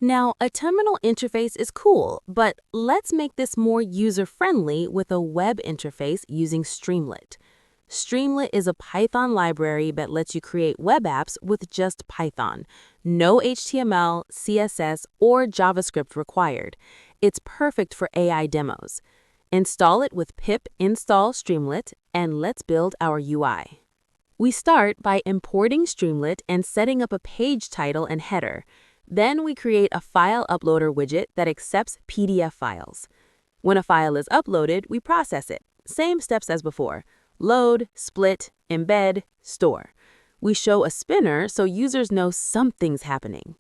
Now, a terminal interface is cool, but let's make this more user-friendly with a web interface using Streamlit. Streamlit is a Python library that lets you create web apps with just Python. No HTML, CSS, or JavaScript required. It's perfect for AI demos. Install it with pip install Streamlit, and let's build our UI. We start by importing Streamlit and setting up a page title and header. Then we create a file uploader widget that accepts PDF files. When a file is uploaded, we process it. Same steps as before. Load, split, embed, store. We show a spinner so users know something's happening.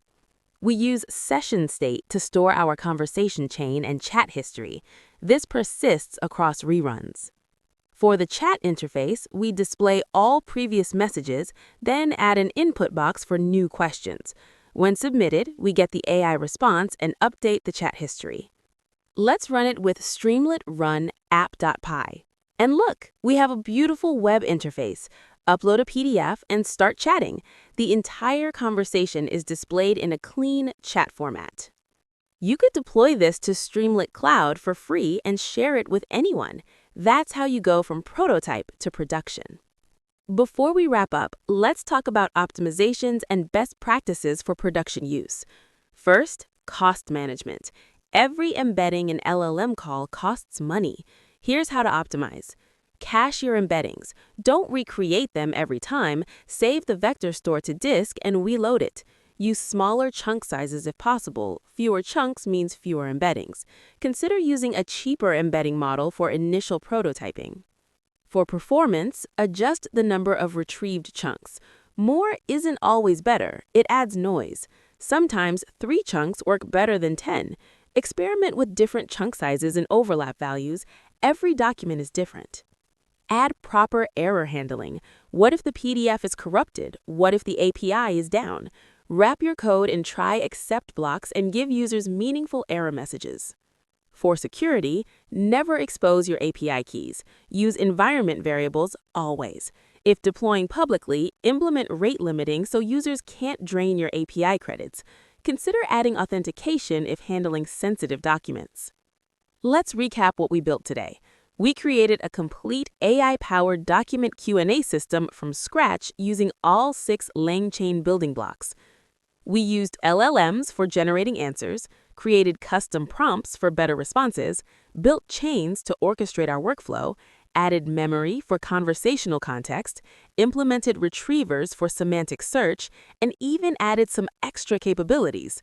We use session state to store our conversation chain and chat history. This persists across reruns. For the chat interface, we display all previous messages, then add an input box for new questions. When submitted, we get the AI response and update the chat history. Let's run it with Streamlit run app.py. And look, we have a beautiful web interface. Upload a PDF and start chatting. The entire conversation is displayed in a clean chat format. You could deploy this to Streamlit Cloud for free and share it with anyone. That's how you go from prototype to production. Before we wrap up, let's talk about optimizations and best practices for production use. First, cost management. Every embedding and LLM call costs money. Here's how to optimize. Cache your embeddings. Don't recreate them every time. Save the vector store to disk and reload it. Use smaller chunk sizes if possible. Fewer chunks means fewer embeddings. Consider using a cheaper embedding model for initial prototyping. For performance, adjust the number of retrieved chunks. More isn't always better. It adds noise. Sometimes 3 chunks work better than 10. Experiment with different chunk sizes and overlap values. Every document is different. Add proper error handling. What if the PDF is corrupted? What if the API is down? Wrap your code in try except blocks and give users meaningful error messages. For security, never expose your API keys. Use environment variables always. If deploying publicly, implement rate limiting so users can't drain your API credits. Consider adding authentication if handling sensitive documents. Let's recap what we built today. We created a complete AI-powered document Q&A system from scratch using all 6 LangChain building blocks. We used LLMs for generating answers, created custom prompts for better responses, built chains to orchestrate our workflow, added memory for conversational context, implemented retrievers for semantic search, and even added some extra capabilities.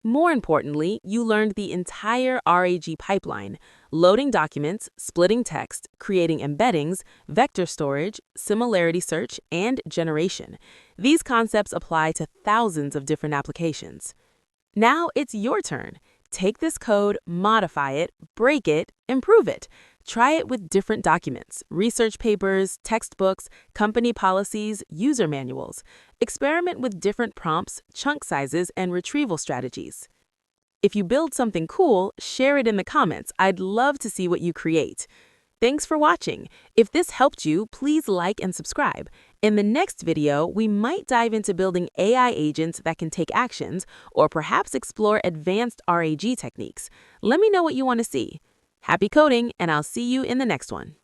More importantly, you learned the entire RAG pipeline: loading documents, splitting text, creating embeddings, vector storage, similarity search, and generation. These concepts apply to thousands of different applications. Now it's your turn. Take this code, modify it, break it, improve it. Try it with different documents, research papers, textbooks, company policies, user manuals. Experiment with different prompts, chunk sizes, and retrieval strategies. If you build something cool, share it in the comments. I'd love to see what you create. Thanks for watching. If this helped you, please like and subscribe. In the next video, we might dive into building AI agents that can take actions, or perhaps explore advanced RAG techniques. Let me know what you want to see. Happy coding, and I'll see you in the next one.